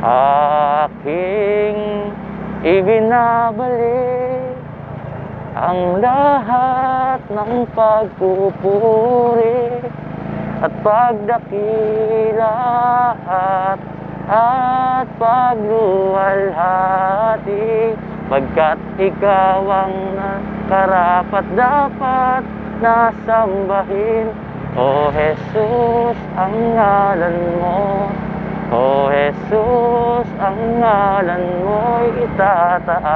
Aking ibinabalik ang lahat ng pagpupuri at pagdakila at pagluwalhati, pagkat ikaw ang karapat-dapat na sambahin. O Jesus, ang ngalan mo, O Jesus, ang ngalan mo'y itataas.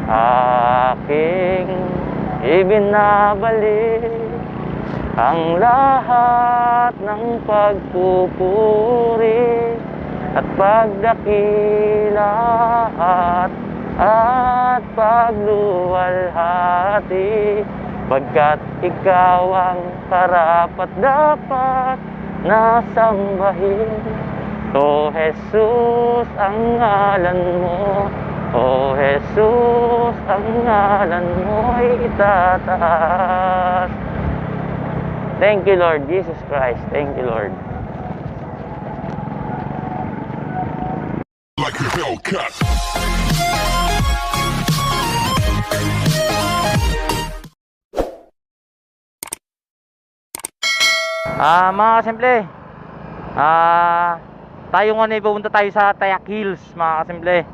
Aking ibinabalik ang lahat ng pagpupuri at pagdakila at pagluwalhati, pagkat ikaw ang karapat-dapat na sambahin. O Jesus, ang ngalan mo, O Jesus, ang ngalan mo'y itataas. Thank you, Lord Jesus Christ. Thank you, Lord. Like a Hellcat. Mga kasimple, tayo nga na pupunta tayo sa Tayak Hills, mga kasimple.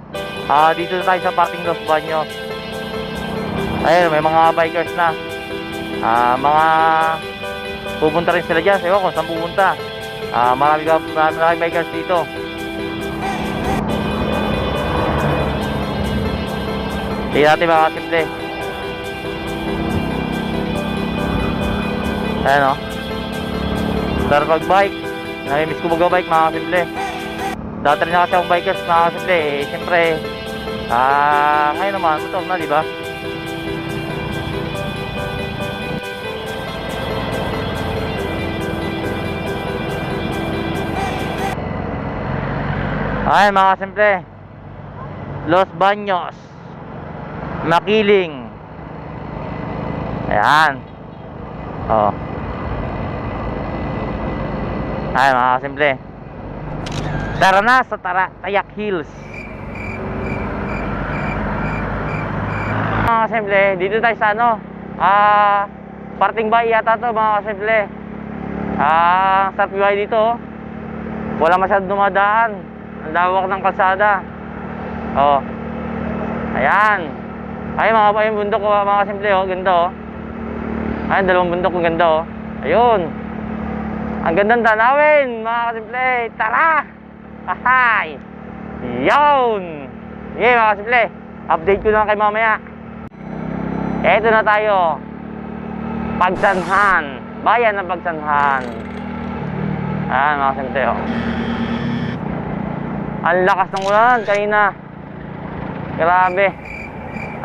Dito na tayo sa parking Los Baños. Ayun, may mga bikers na. Mga pupunta rin sila dyan. Ewan ko saan pupunta. Marami bikers dito. Tingnan natin, mga kasimple. Ayan, o. Sarap mag-bike. Namimiss ko mag-bike, mga kasimple. Dati rin na kasi akong bikers, mga kasimple. Siyempre, ngayon naman, motor na, diba? Ay, mga kasimple, Los Baños, Makiling. Ayan. Oh. Ay, mga kasimple, tara na sa Tayak Hills. Mga kasimple, dito tayo sa ano, parting bay yata to, mga kasimple. Sa bay dito, oh. Wala masyadong dumadaan. Ang lawak ng kalsada. Oh. Ayan. Ay, mga bundok ko, mga kasimple, oh. Ganda, oh. Ayan, dalawang bundok ko, ganda, oh. Ayun. Ang gandang tanawin, mga kasimple. Tara! Ahay! Yun! Sige, mga kasimple, update ko na kay mamaya. Eto na tayo. Pagsanhan. Bayan ng Pagsanhan. Ayan, mga kasimple, oh. Ang lakas ng ulan kanina. Grabe.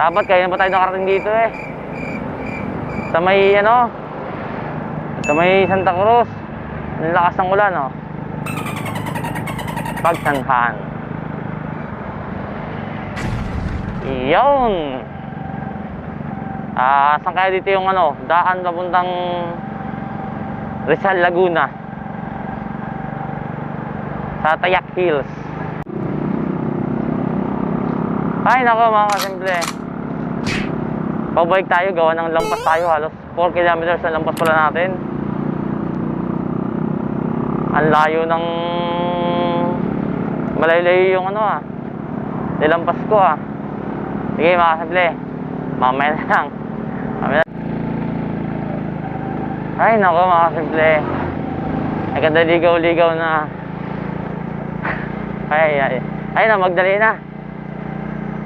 Dapat kaya na pa tayo nakarating dito, eh. Sa may, ano, sa may Santa Cruz. Ang lakas ng ulan, oh. Pagsanhan. Iyon. Saan kaya dito yung ano, daan papuntang Rizal, Laguna? Sa Tayak Hills. Ay, nako, mga kasimple. Pabalik tayo, gawa ng lampas tayo. Halos 4 kilometers na lampas pala natin. Ang layo ng malayo yung ano, nilampas ko, Sige, mga kasimple, mamaya na lang. Ay, nako, mga kasimple, ay ganda, ligaw-ligaw na. Ay na, magdali na.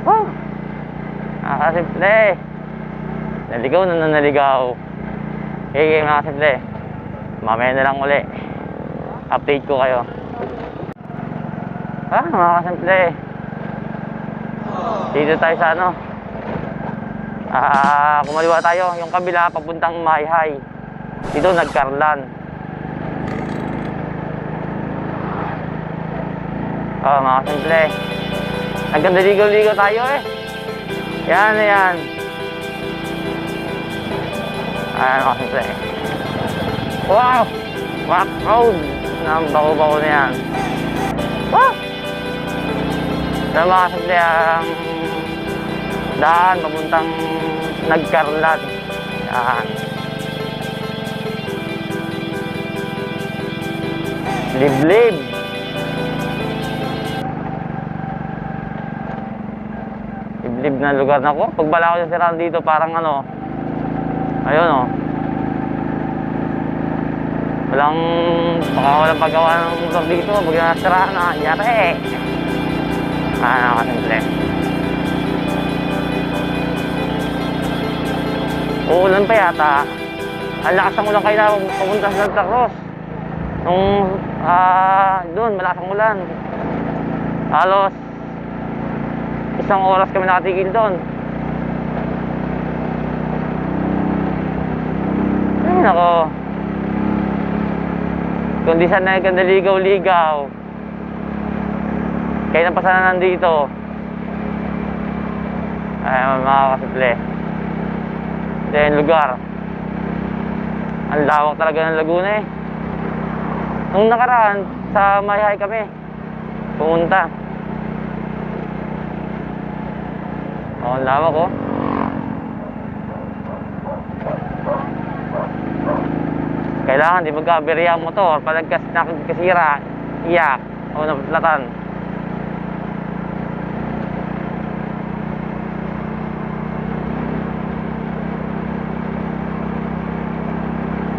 Woo! Mga kasimple, naligaw na naligaw. Sige, mga kasimple, mamaya na lang uli. Update ko kayo. Mga kasimple, dito tayo sa ano, kumaliwa tayo yung kabila papuntang Mayhay. Dito nagkarlan. Mga kasimple, nagkandaligaw-ligaw tayo, eh. Yan. Ayan, mga kasimple. Wow! Rock road! ng bako-bako na yan. Woo! Ito mga kasimple, ang daan papuntang Nagkarlan. Yan. Liblib. Liblib na lugar na ko. Pag bala ko sa siraan dito, parang ano, ayun o. Walang paggawa ng motor dito. Pag nasiraan na, yari. Kasimple. Uulan pa yata. Ang lakas ng ulan kayo na pumunta sa Santa Cruz. Nung doon, malakas ang ulan. Halos 1 oras kami nakatigil doon. Ay nako. Kundi sana ganda ligaw-ligaw. Kaya na pa sana nandito. Ay mga kasimple. Ito yung lugar. Ang lawak talaga ng Laguna eh. Nung nakaraan, sa Mayhay kami pumunta. Oh, ang lawak oh. Kailangan di magkaberya ang motor. Pag nakasira, iyak o naplatan.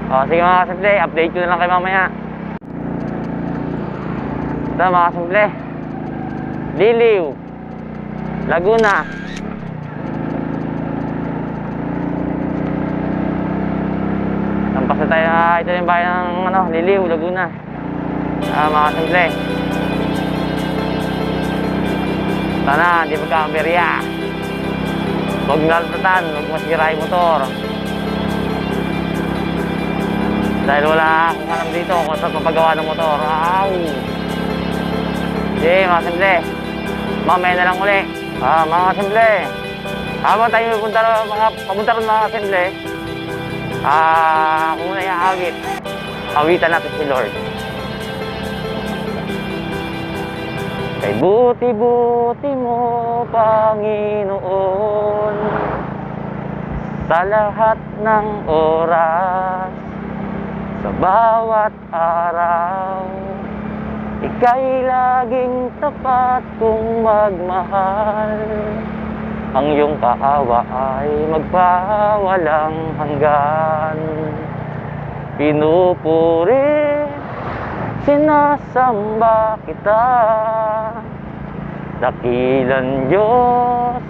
O, sige mga kasimple, update ko na lang kayo mamaya. Ito mga kasimple, Liliw, Laguna. Lampas na tayo, ito yung bayan ng ano, Liliw, Laguna. Mga kasimple, sana hindi magkakaberya. Huwag nalpatan, huwag masira yung motor. Dahil wala akong alam dito kung saan papagawa ng motor. Aw! Sige mga kasimple, mamaya na lang uli. Mga kasimple, habang tayo papunta rin mga kasimple, ako muna i-awit. Awitan natin si Lord. Kay buti-buti mo, Panginoon, sa lahat ng oras, sa bawat araw, ika'y laging tapat kong magmahal. Ang iyong kaawa ay magpawalang hanggan. Pinupuri, sinasamba kita, dakilang Diyos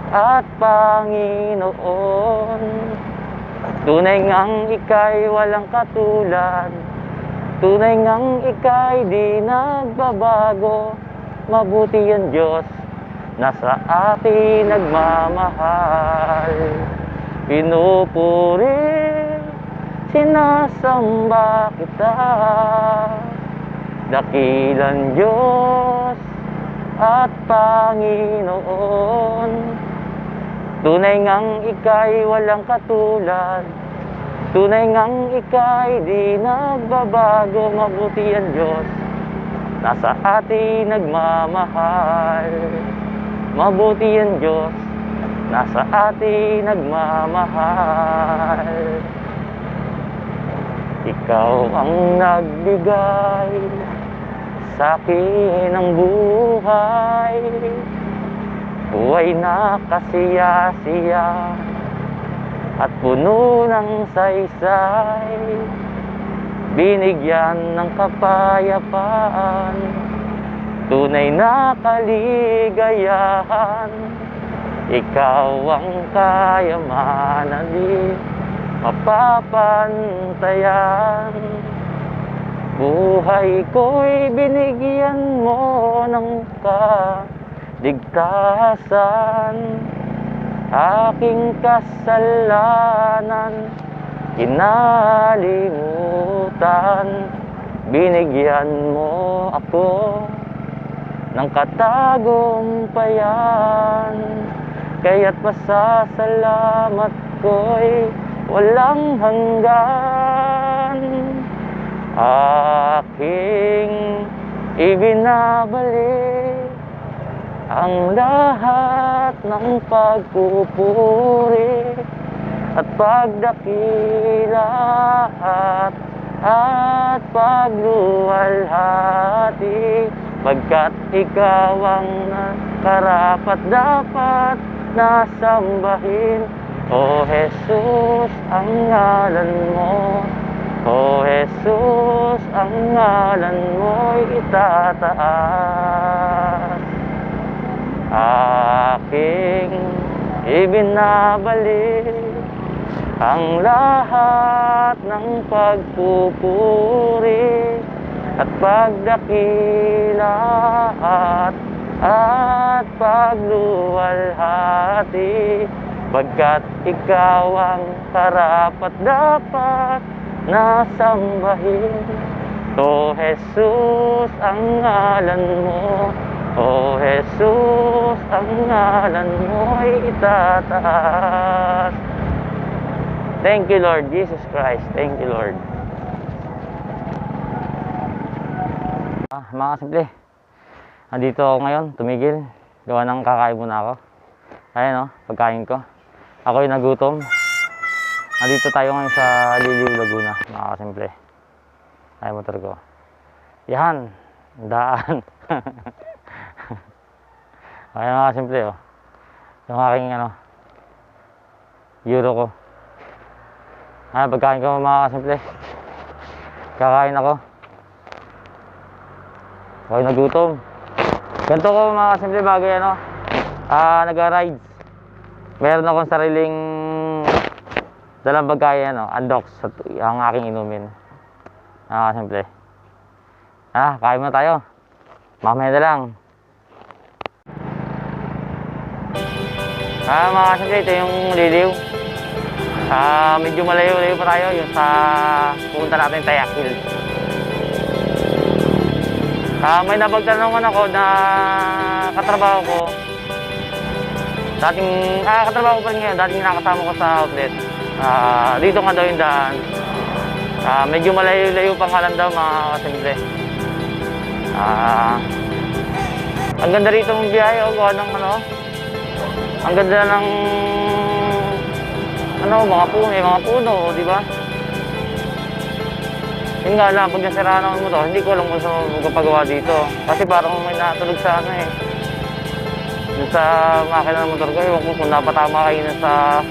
at Panginoon. Tunay ngang ika'y walang katulad, tunay ngang ika'y di nagbabago. Mabuti yan Diyos, nasa atin nagmamahal. Pinupuri, sinasamba kita, dakilang Diyos at Panginoon. Tunay ngang ika'y walang katulad, tunay ngang ika'y di nagbabago. Mabuti ang Diyos, nasa atin nagmamahal. Mabuti ang Diyos, nasa atin nagmamahal. Ikaw ang nagbigay sa'kin ng buhay, buhay na kasiya-siya at puno ng saysay. Binigyan ng kapayapaan, tunay na kaligayahan. Ikaw ang kayamanan, di mapapantayan. Buhay ko'y binigyan mo ng kaligtasan, aking kasalanan kinalimutan. Binigyan mo ako ng katagumpayan, kaya't masasalamat ko'y walang hanggan. Aking ibinabalik ang lahat ng pagpupuri at pagdakila at pagluwalhati, pagkat ikaw ang karapat dapat na sambahin. O Jesus, ang ngalan mo, O Jesus, ang ngalan mo'y itataas. Aking ibinabalik ang lahat ng pagpupuri at pagdakila at pagluwalhati, pagkat ikaw ang karapat dapat na sambahin. O Jesus, ang ngalan mo, O Jesus, ang ngalan mo'y itataas. Thank you, Lord Jesus Christ. Thank you, Lord. Mga simple, andito ako ngayon, tumigil. Gawa ng kakain muna ako. Ayan o, pagkain ko. Ako yung nagutom. Andito tayo ngayon sa Liliw, Laguna, mga kasimple. Ay, motor ko. Yan, daan. Ayan mga kasimple, oh. Yung aking euro ko. Ayan, pagkain ko mga kasimple. Kakain ako. Ako yung nagutom. Ganito ko mga kasimple bago nag-rides. Meron akong sariling dalang pagkain, undox, ang aking inumin. Simple. Kain muna tayo. Mamaya na lang. Mga simple, ito yung Liliw. Medyo malayo-layo pa tayo yung sa pupunta natin Tayak Hills. May napagtanongan ako na katrabaho ko. Katrabaho ko pa rin ngayon, dating nakasama ko sa outlet. Dito nga daw yung daan. Medyo malayo-layo pang halan daw mga kasimple. Ang ganda rito ng biyahe, gawa ng ang ganda ng mga puno, di ba? Yun nga lang, pag nasiraan ako ng motor, hindi ko alam kung saan magpapagawa dito. Kasi parang may natulog sa dun sa makina ng motor ko, ewan ko kung napatama kayo na sa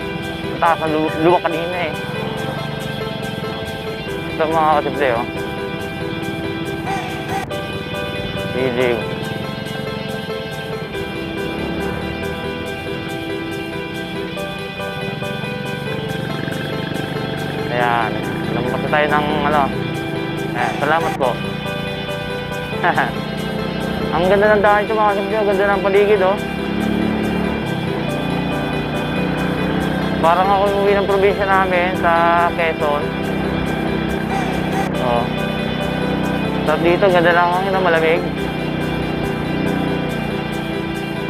taas na luwak kanina eh. Ito mga kasimple, Liliw. Ayan, lampas na tayo ng ayan, salamat po. Ang ganda ng daan ito mga kasimple, ang ganda ng paligid Parang ako umuwi ng probinsya namin sa Quezon. Sarap dito, ganda lang ang malamig.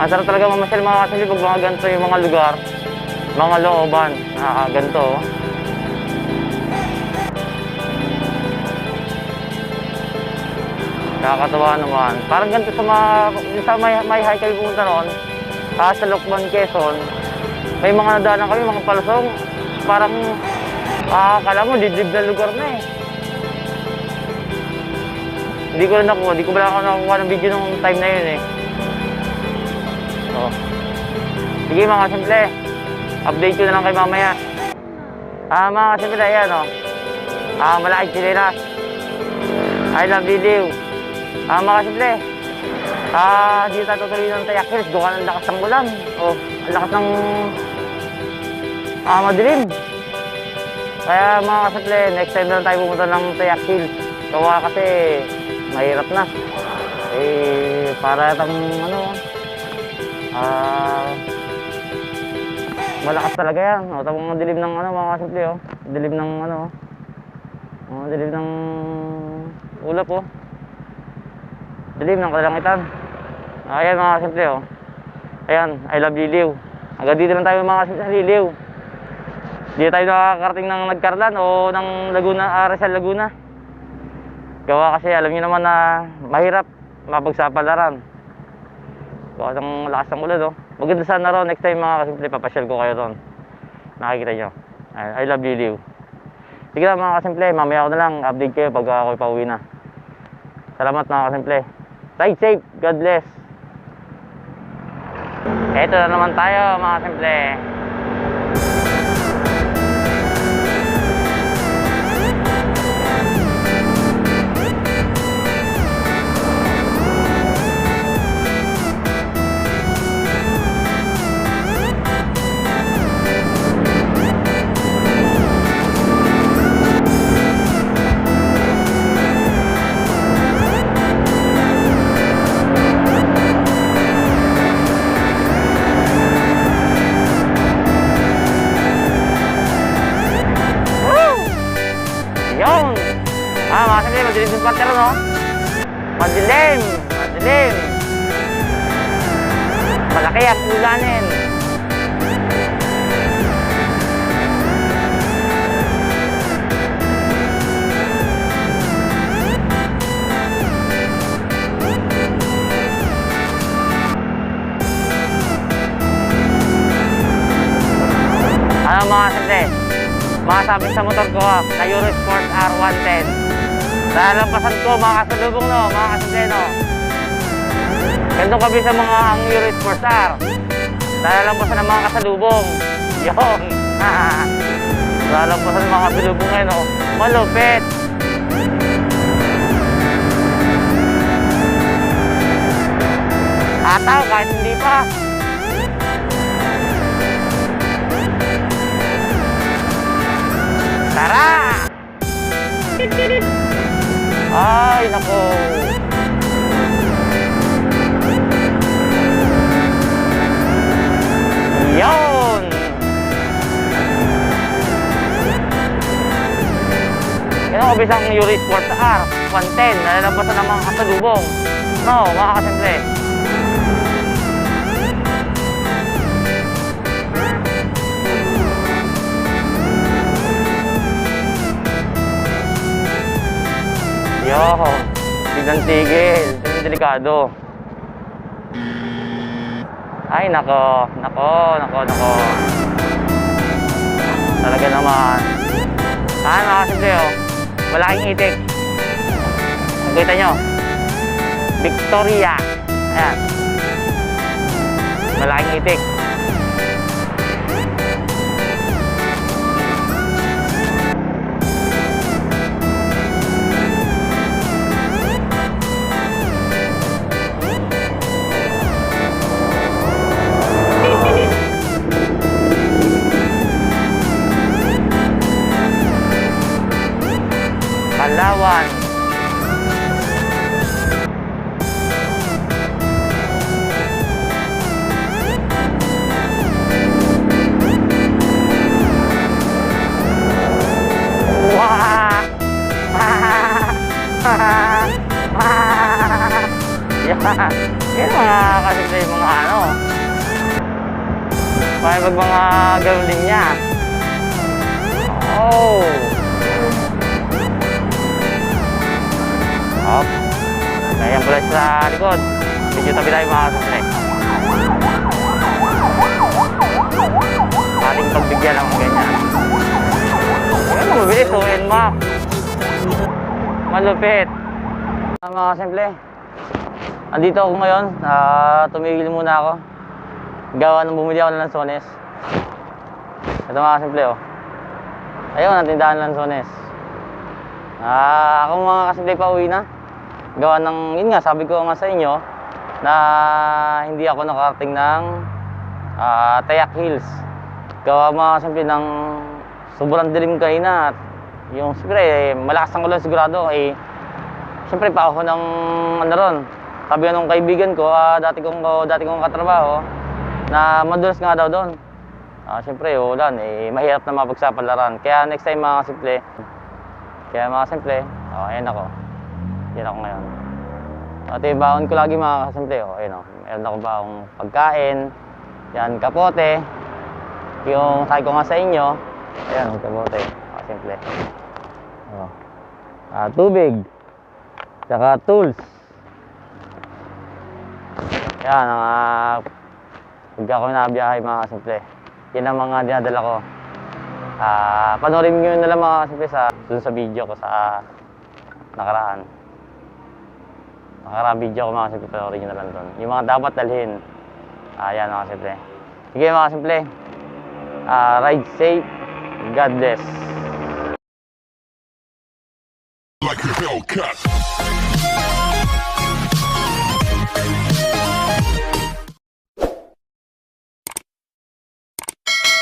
Ang sarap talaga mamasyal mga kasimple pag mga ganito yung mga lugar, mga looban, ganito. Nakakatawa naman. Parang ganito sa may hike kami pumunta noon, sa Lokban, Quezon. May mga nadaanan kami, mga palusong. Parang, akala mo, dibdib na lugar na eh. Hindi ko ba nakakuha ng video nung time na yun eh. Sige mga simple, update ko na lang kayo mamaya. Mga simple, ayan Malaking Chilinas. I love Liliw. Mga simple, dito tayo tutuloy ng Tayak Hills. Gawa ng lakas ng ulan. Ang lakas ng madilim. Kaya mga simple, next time na tayo pumunta ng Tayak Hills. Gawa kasi mahirap na. Para itang malakas talaga yan. Tapos mga dilim ng mga simple dilim ng mga dilim ng ulap dilim ng kalangitan. Ayan mga simple Ayan, I love Liliw. Hanggang dito lang tayo mga simple sa Liliw. Hindi tayo nakakarating ng Nagkarlan o ng Laguna, Rizal Laguna. Gawa kasi alam niyo naman na mahirap mapagsapalaran. Gawa ng lakas ng ulan, no? Maganda sana raw next time mga kasimple, papasyal ko kayo ron. Nakikita nyo. I love Liliw. Sige lang mga kasimple, mamaya ko na lang update kayo pag ako'y pauwi na. Salamat mga kasimple. Ride safe, God bless. Eto na naman tayo mga kasimple. Madilim yung partner, no? Madilim! Madilim! Malaki ang ulanin. Ano mga simple? Masabi sa motor ko na Eurosport R110. Lalampasan ko mga kasalubong, no, mga kasimple, no. Ganito kami sa mga ang Eurosport R. Lalampasan ng mga kasalubong. Yun. Lalampasan ng mga kasalubong ngayon, no. Malupit. Ataw kahit hindi pa. Tara! Ay, nako. Yun. Yan ang kabisang Eurosport R 110. Nalalampasan ng mga kasalubong. No, mga kasimple. Yo, tignan tigil, tignan delikado. Ay, nako, nako, nako, nako. Talaga naman. Mga kasimple, oh. Malaking itik. Nakita nyo? Victoria. Ayan. Malaking itik. Palawan. Wah! Yan mga kasimple yung mga ano. Pag mga ganun din niya. Oh! Hop. Ayan pala sa likod. Medyo tabi tayo mga kasimple. Ating pagbigyan lang ng ganyan. Ayan, mabilis o NMAX. Malupit. Mga kasimple, andito ako ngayon. Tumigil muna ako. Gawa nang bumili ako ng lansones. Ito mga kasimple, oh. Ayun, natindahan ng lansones. Ako mga kasimple pa uwi na. Gawa ng, yun nga, sabi ko nga sa inyo na hindi ako nakarating ng Tayak Hills. Gawa mga kasimple ng sobrang dilim kanina. At yung siyempre, malakas ang ulan sigurado. Siyempre pa ako ng ano ron. Sabi nga nung kaibigan ko, dati kong katrabaho, na madulas nga daw doon. Siyempre, ulan, mahirap na mapagsapalaran. Kaya next time mga kasimple, ayan ako. Yan ako ngayon. At baon ko lagi mga kasimple. Ayan o. Meron ako baong pagkain. Yan, kapote. Yung sabi ko nga sa inyo. Ayan, kapote. Kasimple. Tubig. Tsaka tools. Yan, pagka ako nabiyahe mga kasimple. Yan ang mga dinadala ko. Panoorin nyo na lang mga kasimple dun sa video ko sa nakaraan video ko mga kasimple, panoorin nyo na lang dun. Yung mga dapat dalhin. Yan mga kasimple. Sige mga kasimple. Ride safe. God bless. Like a Hellcat.